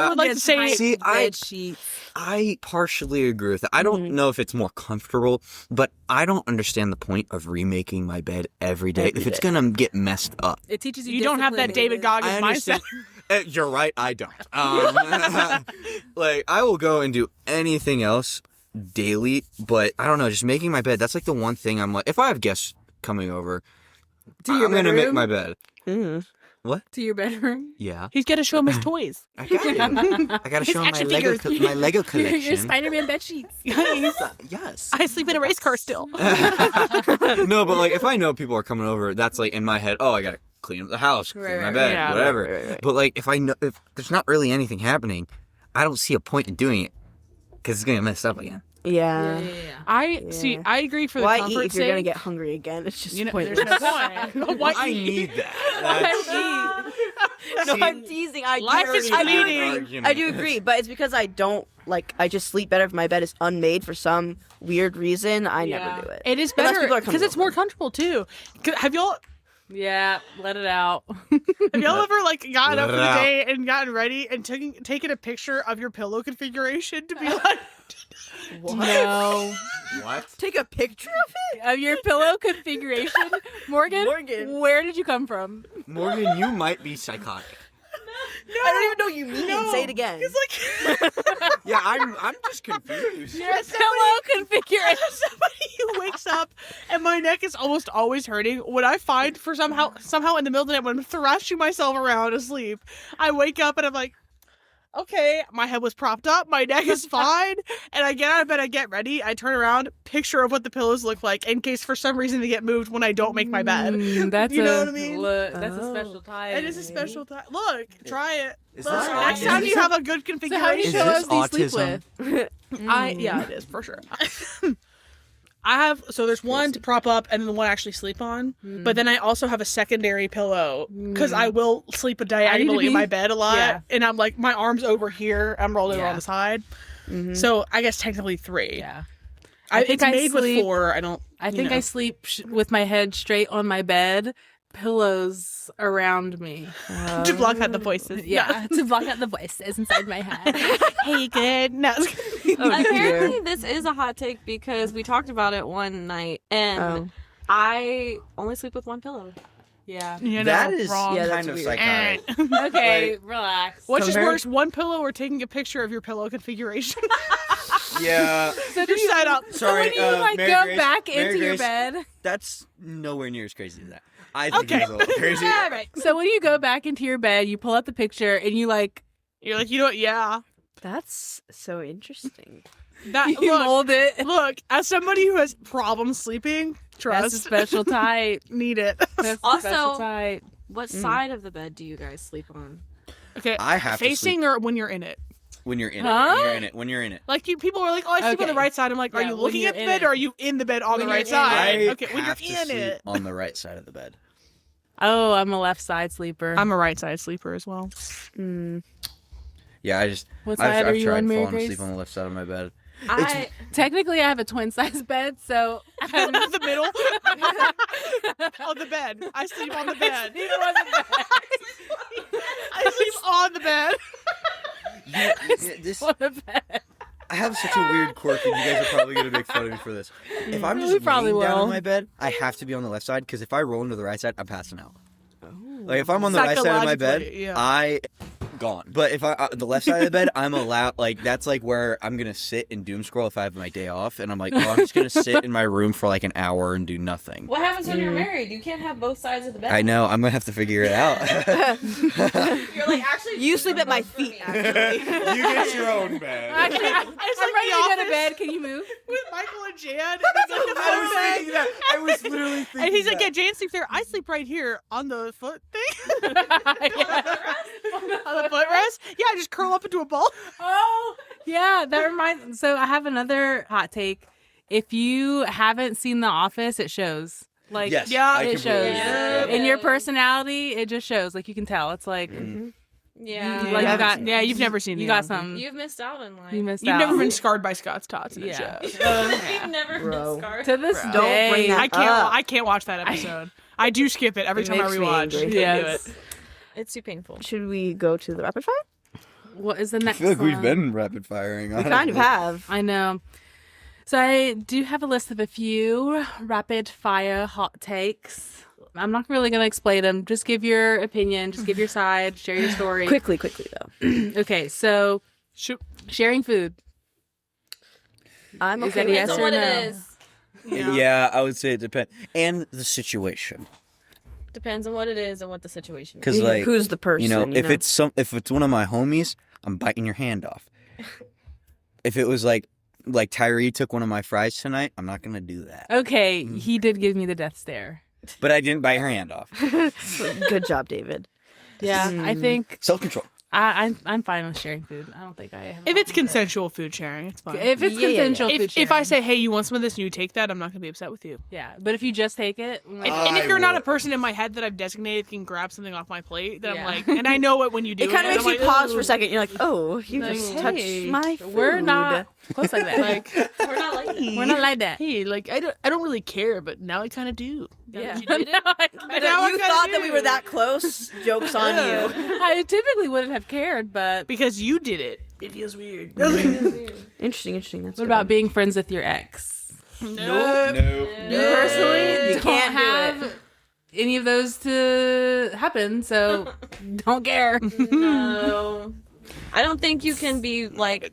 would like to say, See, bed sheets. I partially agree with that. I don't know if it's more comfortable, but I don't understand the point of remaking my bed every day if it's gonna get messed up. It teaches you. you don't have that David discipline. Goggins I mindset. understand. You're right. I don't. Like I will go and do anything else daily, but I don't know. Just making my bed. That's like the one thing I'm like. If I have guests coming over, I'm gonna make my bed. To your bedroom. Yeah, He's gonna show him his toys. I got to. I got to show him my action Lego. figures. My Lego Your collection. Spider-Man bed sheets. Yes. I sleep in a race car still. No, but like if I know people are coming over, that's like in my head. Oh, I gotta clean up the house, clean my Right, bed, yeah. whatever. Right. But like if there's not really anything happening, I don't see a point in doing it because it's gonna mess up again. yeah. See. I agree for the Why comfort eat if you're gonna sake. get hungry again? It's just You know, pointless. there's no point. Why I eat? need that. No, See, I'm teasing. Life is fleeting. I do agree, but it's because I don't like. I just sleep better if my bed is unmade for some weird reason. I never do it. It is Unless better people are because it's coming more comfortable too. Have y'all Yeah, let it out. ever like gotten up Let for it the out. day and gotten ready and taken a picture of your pillow configuration to be like, No. What? Take a picture of it. Of your pillow configuration, Morgan. Morgan. Where did you come from? Morgan, you might be psychotic. I don't even know what you mean. Say it again. it's like Yeah, I'm just confused. Your pillow configuration. somebody who wakes up and my neck is almost always hurting. When I find for somehow in the middle of the night when I'm thrashing myself around asleep, I wake up and I'm like, okay, my head was propped up, my neck is fine, and I get out of bed, I get ready, I turn around, picture of what the pillows look like in case for some reason they get moved when I don't make my bed. That's You know what I mean? That's a special type. It is a special time. Look, try it. Is Look, this next autism? time you have a good So how many configuration. Is pillows this do you sleep autism? with? Yeah, it is for sure. There's one to prop up and then the one I actually sleep on. But then I also have a secondary pillow because I will sleep diagonally in my bed a lot. Yeah. And I'm like, my arm's over here. I'm rolled over Yeah. on the side. So I guess technically 3. Yeah. It's made with 4. I don't. I think I sleep with my head straight on my bed, pillows around me. to block out the voices. Yeah, to block out the voices inside my head. Hey, good. No. Apparently, this is a hot take because we talked about it one night, and I only sleep with one pillow. Yeah. You know, That is wrong. Yeah, that's kind of weird. psychotic. Okay, relax. Which is Compared- worse, one pillow or taking a picture of your pillow configuration? Yeah. So do You're set up. So when you like Mary go Grace- back Mary into your Grace, bed. That's nowhere near as crazy as that. I think Okay. it's a little crazy. Yeah, right. So when you go back into your bed, you pull out the picture and you like You're like, you know what? Yeah. That's so interesting. That you look, mold it. look, as somebody who has problems sleeping, That's a trust, special type. need it. That's Also- a special type. What side of the bed do you guys sleep on? Okay, I have to facing or when you're in it? When you're in Huh? it. When you're in it. Like people are like, oh, I sleep on the Okay. right side. I'm like, are Yeah, you when looking you're at the in bed it. or are you in the bed on When the you're right in side? I Okay, when you're have to in sleep it. on the right side of the bed. Oh, I'm a left side sleeper. I'm a right side sleeper as well. Yeah, I just What I've side are tried you on, Mary falling asleep Grace? on the left side of my bed. Technically, I have a twin size bed, so The middle of the bed. I sleep on the bed. I sleep on the bed. This on the bed. I have such a weird quirk, and you guys are probably gonna make fun of me for this. If I'm We just probably laying down will. on my bed, I have to be on the left side because if I roll into the right side, I'm passing out. Like if I'm on the right side of my bed, Psychologically, yeah. I gone. But if I the left side of the bed, I'm allowed. Like that's like where I'm gonna sit and doom scroll if I have my day off, and I'm like, oh, I'm just gonna sit in my room for like an hour and do nothing. What happens when you're married? You can't have both sides of the bed. I know. I'm gonna have to figure it out. You're like, actually, You sleep at my feet, actually. You get your own bed. Actually, I'm ready to go to bed. Can you move? With Michael and Jan. And it's like the I was bed. thinking that. I was literally thinking And he's like, that. yeah, Jan sleeps there. I sleep right here on the foot thing. On the footrest. Yeah, I just curl up into a ball. Oh, yeah. That reminds. So I have another hot take. If you haven't seen The Office, it shows. Like, Yes, Yeah, I it completely shows. agree. Yeah. In your personality, it just shows. Like you can tell. It's like, Yeah. like you got. Yeah, you've never seen You the got Office. some. You've missed out in life. You missed You've out. never been scarred by Scott's tots in a Yeah. show. You've never Bro. been scarred. To this Don't day. bring that up. I can't watch that episode. I do skip it every It time I makes me rewatch. angry. I can't Yes. do it. It's too painful. Should we go to the rapid fire? What is the I next feel like we've one? been rapid firing. We kind of have. I know. So I do have a list of a few rapid fire hot takes. I'm not really going to explain them. Just give your opinion. Just give your side. Share your story. Quickly though. Okay, so Shoot. sharing food. I'm Is okay that with yes Depends or on what no? it is. Yeah, I would say it depends, and the situation. Depends on what it is and what the situation is. Because like who's the person? you know, if it's one of my homies, I'm biting your hand off. If it was like Tyree took one of my fries tonight, I'm not gonna do that. Okay, he did give me the death stare. But I didn't bite her hand off. Good job, David. Yeah, I think Self control. I'm fine with sharing food. I don't think I have. If it's consensual food sharing, it's fine. If it's Yeah, yeah, yeah. consensual food sharing. If I say, hey, you want some of this and you take that, I'm not going to be upset with you. yeah, but if you just take it, And if you're not a person in my head that I've designated can grab something off my plate, then Yeah. I'm like, and I know it when you do It kind of and makes I'm you like, pause "Ooh." for a second. You're like, oh, you Like, just hey, touched my food. we're not close like that. Like, We're not like that. We're not like that. hey, like I don't really care, but now I kind of do. Now Yeah. that you did it, No, and now I You kinda thought do. that we were that close? Joke's on you. I typically wouldn't have cared, but because you did it. It feels weird. Interesting. That's what about being friends with your ex? No. personally? You can't do have any of those to happen, so don't care. No. I don't think you can be like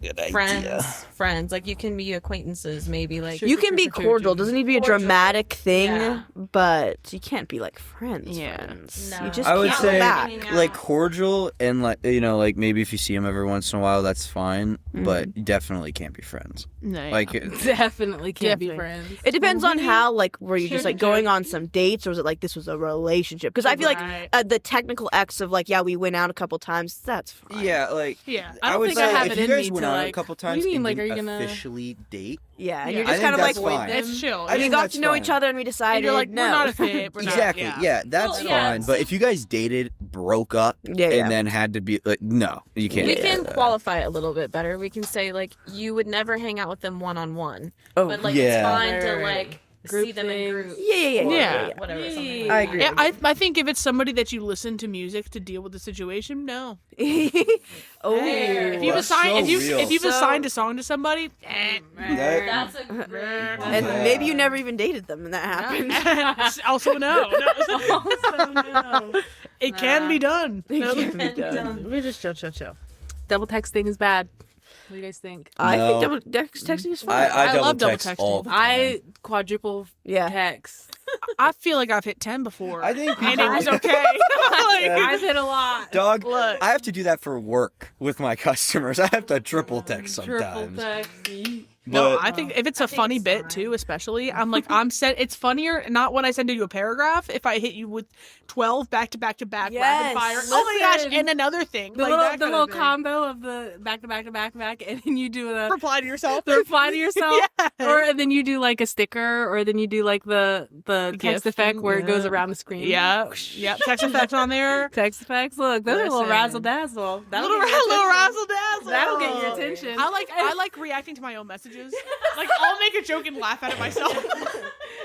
friends. Like you can be acquaintances, maybe like You can be cordial. Doesn't need to be a dramatic thing, Yeah. but you can't be like friends. Yeah. Friends. No. You just I would can't say go back. hanging out. like cordial and like you know like maybe if you see them every once in a while that's fine, but you definitely can't be friends. No. Like Definitely can't be Definitely. friends. It depends on how, like, were you Sure just like to going on some dates, or was it like this was a relationship? Because I feel Right. like the technical X of like, yeah, we went out a couple times. That's fine. yeah, like yeah. I don't would think say I have if it you in guys me went to, out a like, couple what do you times mean, and like, are didn't you gonna- officially date. Yeah, and Yeah. you're I just think kind of that's like, fine. That's chill. I we think got that's to know fine. each other and we decided And you're like, no. we're not a fit. We're not, Exactly. yeah. Yeah, that's Well, yeah, fine. But if you guys dated, broke up, Yeah, and yeah. then had to be like, no, you can't. we do can that. qualify it a little bit better. We can say like you would never hang out with them one on one, Oh, but like Yeah. it's fine to Right. like Group see them in things. groups. Yeah. or Yeah. whatever. Something like I that. agree. Yeah, I think if it's somebody that you listen to music to deal with the situation, no. Oh, If you've That's assigned so real. if you've So- assigned a song to somebody, That's a and maybe you never even dated them, and that happened. also no. It can be done. We're just chill. Double texting is bad. What do you guys think? I No. think double texting is fine. I double love double text texting. all the time. I quadruple Yeah. text. I feel like I've hit 10 before. I think and it was people- okay. Like, I've hit a lot. Dog, Look. I have to do that for work with my customers. I have to triple text Triple sometimes. text. No, But I think if it's a funny bit too, especially, it's funnier not when I send you a paragraph. If I hit you with 12 back to back rapid fire. Oh my gosh! Listen. And another thing, The like little, that the kind little of thing. combo of the back to back to back to back, and then you do the Reply to yourself. reply to yourself, Yes. or then you do like a sticker, or then you do like the text GIF, effect where it goes yeah. around the screen. Yeah, yep. Text effects on there. Text effects. Look, those are a little Listen. razzle dazzle. Little razzle dazzle. That'll get your attention. I like reacting to my own messages. Like I'll make a joke and laugh at it myself.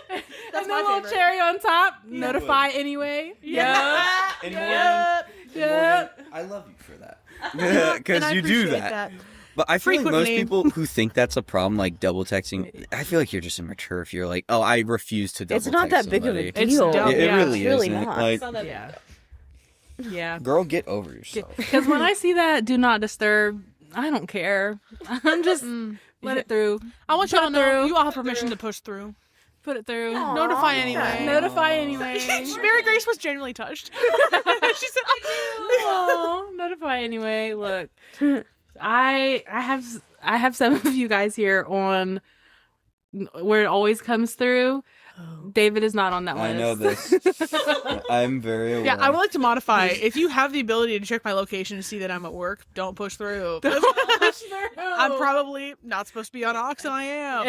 And That's the my little favorite. cherry on top. Notify anyway. Yeah. And Yep. Yep. I love you for that. And because I you do appreciate that. But I feel like most Frequently. people who think that's a problem, like double texting, I feel like you're just immature if you're like, oh, I refuse to double It's not text that big of a somebody. It's deal. dumb. It, it Yeah, really it's really isn't. not. Like, Yeah. Yeah. girl, get over yourself. Because when I see that do not disturb, I don't care. I'm just let it through. I want y'all to Put it know through. you all have permission to push through. Put it through. Notify anyway. Notify anyway. Mary Grace was genuinely touched. She said, Oh, notify anyway. Look, I have some of you guys here on where it always comes through. David is not on that I list. know this. I'm very aware. Yeah, I would like to modify. If you have the ability to check my location to see that I'm at work, don't push through. I'm probably not supposed to be on Ox, and I am.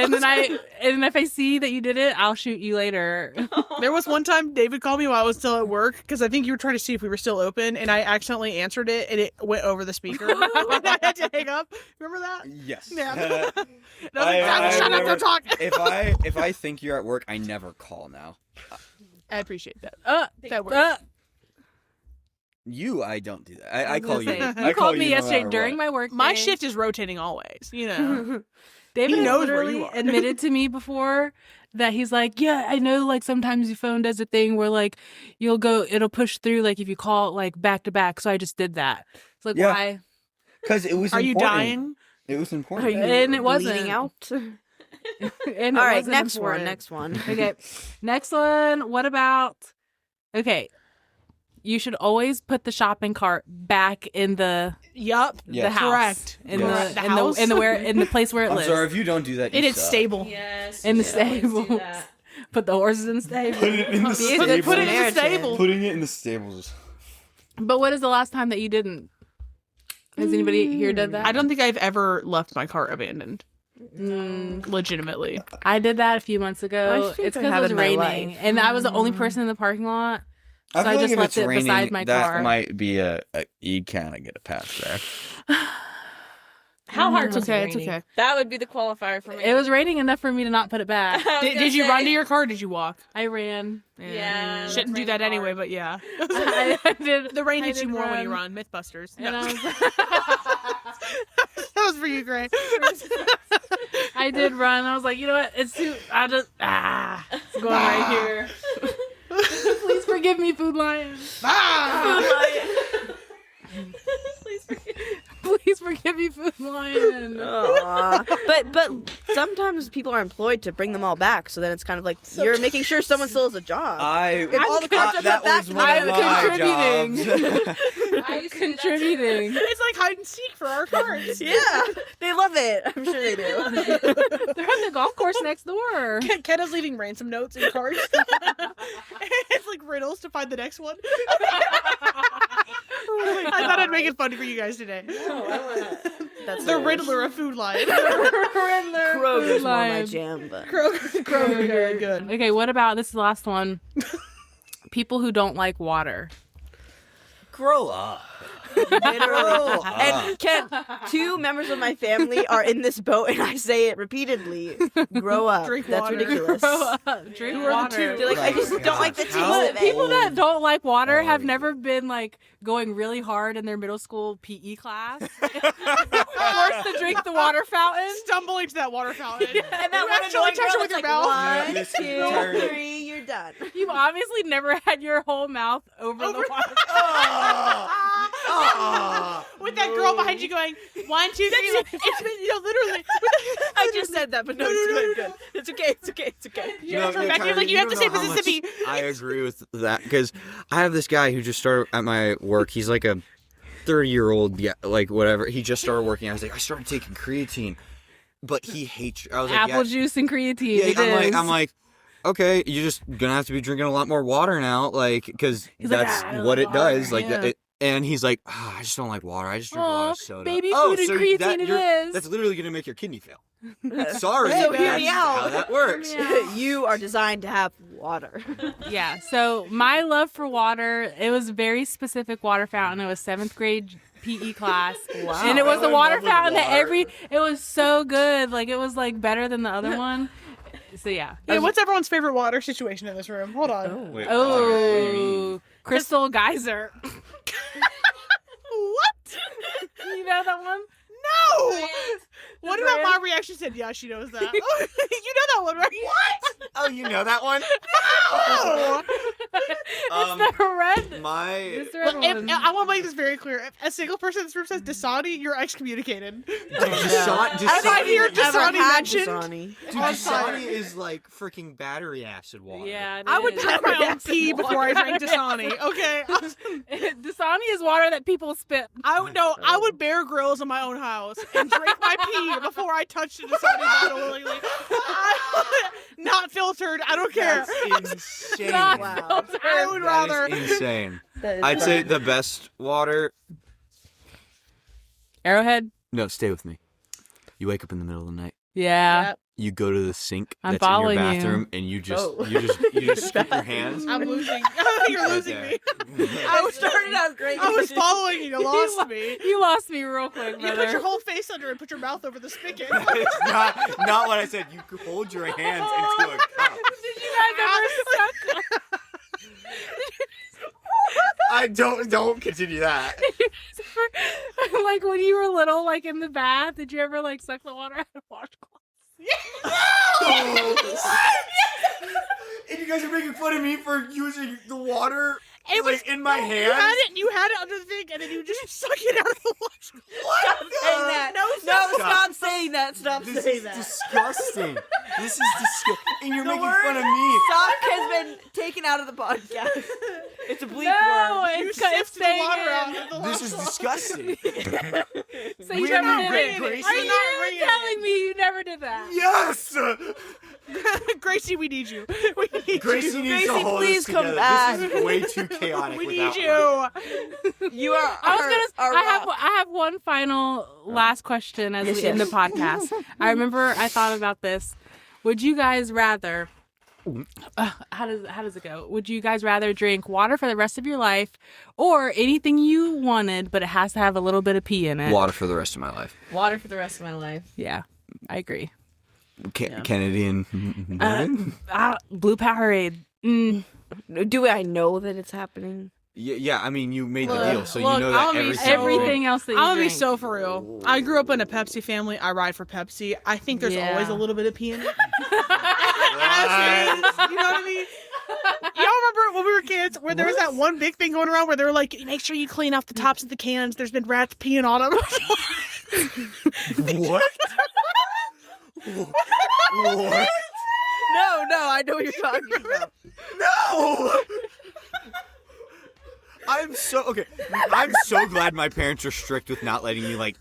And if I see that you did it, I'll shoot you later. There was one time David called me while I was still at work because I think you were trying to see if we were still open, and I accidentally answered it, and it went over the speaker. And I had to hang up. Remember that? Yes. Yeah. And I was like, shut up, don't talk. If I think you're at work, I never call now. I appreciate that. That works. You, I don't do that. I call you. You I called call me you no yesterday matter during what. my work. My day. shift is rotating always, you know. David He has knows where literally you are. admitted to me before that he's like, yeah, I know, like sometimes your phone does a thing where like it'll push through like if you call like back to back. So I just did that. It's like, Yeah. why? Because it was Are you important. dying? It was Are important. you And it wasn't. bleeding out? And it All right, wasn't next important. one. Next one. Okay. Next one. What about? Okay. You should always put the shopping cart back in the Yup. Yeah. the house. Correct. In Yes. the The in the house? in the place where it I'm lives. sorry if you don't do that. It you is suck. stable. Yes. In the you should always do stable. that. Put the horses in the stable. Put it in the Put stables. it- Put it in the Narrative. stable. Putting it in the stables. But what is the last time that you didn't? Has anybody here done that? I don't think I've ever left my cart abandoned. Mm, Legitimately. I did that a few months ago. I think It's I because have it was in my raining, life. and I was the only person in the parking lot. I So feel I like just if left it's it raining, beside my that car. might be a you kind of get a pass there. How hard It's was okay. it It's raining? okay. That would be the qualifier for me. It was raining enough for me to not put it back. Did you run to your car or did you walk? I ran. Yeah. Shouldn't do that's that raining anyway, hard. but yeah. I did. The rain I hits you did more when you run. Mythbusters. And No. I, was, That was for you, Gray. I did run. I was like, you know what? It's too. It's going right here. Please forgive me, Food Lion. Please forgive me. Please forgive me, Food Lion. Aw. But sometimes people are employed to bring them all back, so then it's kind of like you're making sure someone still has a job. all the carts are that put was back, one I'm of my contributing. jobs. I'm contributing. It's like hide and seek for our carts. Yeah, they love it. I'm sure they do. They're on the golf course next door. Kenna's leaving ransom notes in carts. It's like riddles to find the next one. I thought I'd make it fun for you guys today. That's The hilarious. Riddler of Food Lion. Riddler. Kroger's more my Lion. jam, but Kroger, very good. Okay, what about this is the last one? People who don't like water. Grow up. literally. And Ken, 2 members of my family are in this boat, and I say it repeatedly. Grow up. Drink That's water. ridiculous. Drink Who are the water. two? They're like, I just don't like the taste How of it. People that don't like water are have you? never been like going really hard in their middle school PE class. Forced to drink the water fountain. Stumbling to that water fountain. And that You one actually annoying touch it girl with that's your like, mouth. 1, This 2, entire- 3, you're done. You've obviously never had your whole mouth over the water. With that girl behind you going, 1, 2, 3. It's literally. I just said that, but no, it's good. It's okay. It's okay. It's okay. Rebecca, you're like, you have to say don't know how much Mississippi. I agree with that because I have this guy who just started at my work. He's like a 30-year-old, yeah, like whatever. He just started working. I was like, I started taking creatine. but he hates. I was like, Apple juice and creatine. yeah. It is. I'm like, okay, you're just gonna have to be drinking a lot more water now, like, because that's I what love it does. water, Like, yeah. and he's like, I just don't like water. I just drink a lot Aw, of soda. baby food and creatine it is. That's literally gonna make your kidney fail. Sorry, So hear that's me how out. that works. You are designed to have water. Yeah. So my love for water, it was a very specific water fountain. It was 7th grade PE class. Wow. And it was I the love water with fountain that water. it was so good. Like it was like better than the other one. So yeah. Yeah, what's everyone's favorite water situation in this room? Hold on. Wait, what do you mean? Oh, Crystal Geyser. What? You know that one? No! What about my reaction said, yeah, she knows that. Oh, you know that one, right? What? Oh, you know that one? No! It's the red. My It's the red Look, if, one. I want to make this very clear. If a single person in this room says Dasani, you're excommunicated. I've I hear Dasani mentioned. Dasani is like freaking battery acid water. Yeah, it I would is. pack my own pee before I drank Dasani, okay? Dasani is water that people spit. I would Bear Grylls in my own house and drink my pee before I touched a Dasani bottle willingly. Not filtered, I don't care. That's insane. Wow. I would rather. That is insane. I'd say the best water. Arrowhead. No, stay with me. You wake up in the middle of the night. Yeah. Yep. You go to the sink I'm that's in your following you. bathroom, and you just Oh. you just skip your hands. I'm losing. You're losing me. I started out great. I was following you. You lost me. You lost me real quick, You brother. put your whole face under and put your mouth over the spigot. It's not what I said. You hold your hands into a cup. Did you guys ever suck? I don't continue that. Like when you were little, like in the bath, did you ever like suck the water out of a washcloth? And you guys are making fun of me for using the water It was in my You hands. you had it under the thing, and then you just suck it out of the washcloth. What? saying that. No, stop saying that. Stop This saying is that. disgusting. This is disgusting. And you're The making word fun of me. Suck has been taken out of the podcast. It's a bleep No, word. You it's sipped the staying water out in. of the This is washcloth. disgusting. So you We're never not did great, it. Gracie. Are We're not you bringing it. telling me you never did that? Yes. Gracie, we need you. We need Gracie you. needs to Gracie, hold please us come together. back. This is way too chaotic. We without need her. you. You are. I was our gonna. rock. I have one final last question as we end the podcast. I remember I thought about this. Would you guys rather? How does it go? Would you guys rather drink water for the rest of your life, or anything you wanted, but it has to have a little bit of pee in it? Water for the rest of my life. Water for the rest of my life. Yeah, I agree. Kennedy and Blue Powerade. Mm. Do I know that it's happening? yeah. I mean, you made the deal, so you look, know I'll that be everything. Everything else that you I'm gonna be drink. so for real. I grew up in a Pepsi family. I ride for Pepsi. I think there's Yeah. always a little bit of pee in it. You know what I mean? Y'all remember when we were kids where there was that one big thing going around where they were like, make sure you clean off the tops of the cans. There's been rats peeing on them. What? What? No, I know what you're talking about. No. I'm so glad my parents are strict with not letting me like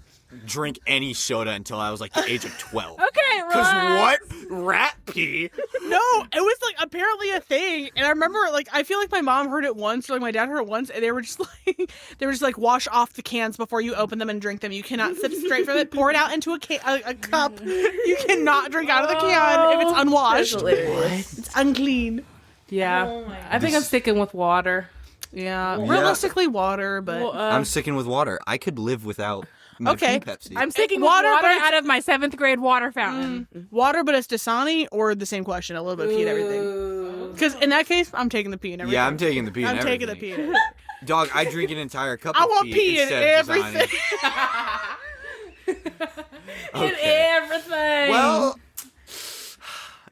drink any soda until I was like the age of 12. Okay, Because right. what? Rat pee? No, it was like apparently a thing. And I remember like I feel like my mom heard it once, or like my dad heard it once, and they were just like wash off the cans before you open them and drink them. You cannot sip straight from it. Pour it out into a cup. You cannot drink out of the can if it's unwashed. Hilarious. It's unclean. Yeah, I think I'm sticking with water. Yeah, realistically water, but Well, I'm sticking with water. I could live without my Okay. Pepsi. I'm sticking water, with water but it's- out of my 7th grade water fountain. water, but it's Dasani or the same question, a little bit of pee and everything. Because in that case, I'm taking the pee and everything. Yeah, I'm taking the pee. I'm and taking the everything. pee. And everything. Dog, I drink an entire cup I of want pee in instead of everything. Dasani. In everything. Well,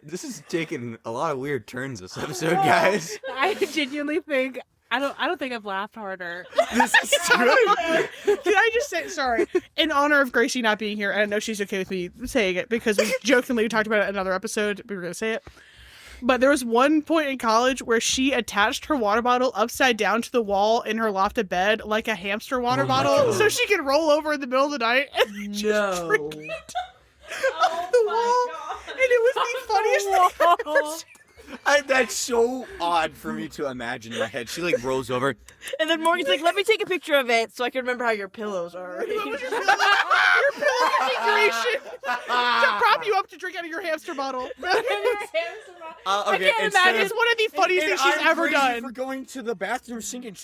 this is taking a lot of weird turns this episode, guys. I genuinely think I don't think I've laughed harder. This is good. Can I just say, sorry, in honor of Gracie not being here, and I know she's okay with me saying it because we jokingly talked about it in another episode. We were going to say it. But there was one point in college where she attached her water bottle upside down to the wall in her lofted bed like a hamster water bottle so she could roll over in the middle of the night and just drink it. off the wall, and it was the funniest thing I've ever seen. That's so odd for me to imagine in my head. She like rolls over. And then Morgan's like, let me take a picture of it so I can remember how your pillows are. Your pillow configuration to prop you up to drink out of your hamster bottle. I can't imagine. It's one of the funniest things she's ever done. For going to the bathroom sink and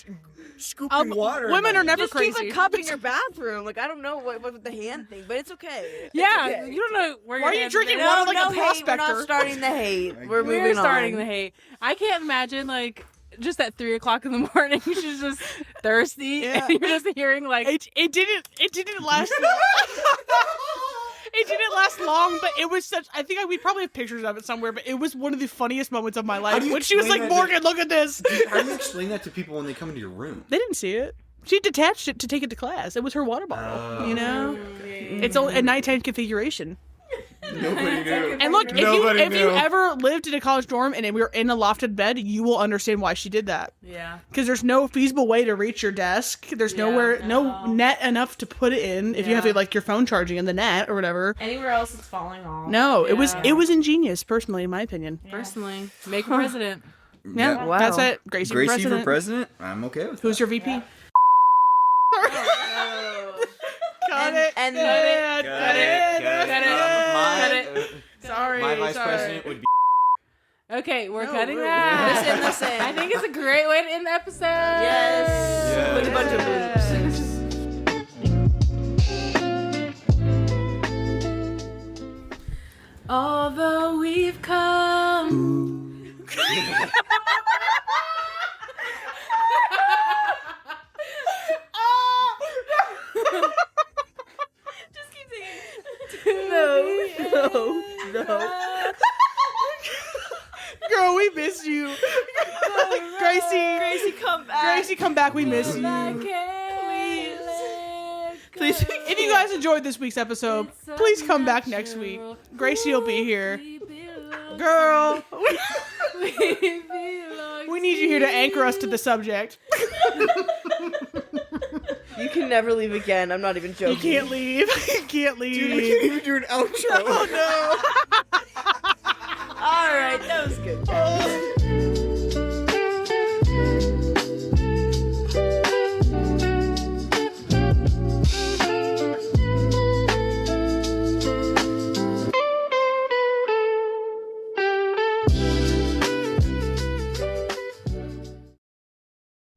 scooping water. Women are never Just crazy. keep a cup in your bathroom. Like, I don't know what with the hand thing, but it's okay. Yeah, It's okay. you don't know where Why are you your drinking hands water like a hate. We're prospector? not starting the hate. We're moving We're on. starting the hate. I can't imagine like just at 3 o'clock in the morning, she's just thirsty, Yeah. and you're just hearing like It didn't last long. It didn't last long, but it was such. I think we probably have pictures of it somewhere, but it was one of the funniest moments of my life. do you When she was explain like, that "Morgan, look at this." How do you explain that to people when they come into your room? They didn't see it. She detached it to take it to class. It was her water bottle. You know, it's a nighttime configuration. Nobody knew. And look, Nobody if you knew. ever lived in a college dorm and we were in a lofted bed, you will understand why she did that. yeah. Because there's no feasible way to reach your desk. There's nowhere, no net enough to put it in if you have like your phone charging in the net or whatever. Anywhere else, it's falling off. No, it was ingenious, personally, in my opinion. Personally, make a president. Yeah, Wow. that's it. Gracie, Gracie president. for president? I'm okay with Who's your VP? Cut And- it. and- Cut it. Cut it. Sorry. My vice sorry. president would be. Okay, we're No, cutting really. that. Listen. I think it's a great way to end the episode. Yes. Yeah. With a bunch of boobs. Although we've come. Just keep singing. No. Girl, we miss you. Gracie, come back. Gracie, come back. We miss you. Please. If you guys enjoyed this week's episode, please come back next week. Gracie will be here. Girl, we need you here to anchor us to the subject. You can never leave again. I'm not even joking. You can't leave. You can't leave. Dude, we can't even do an outro. All right, that was good.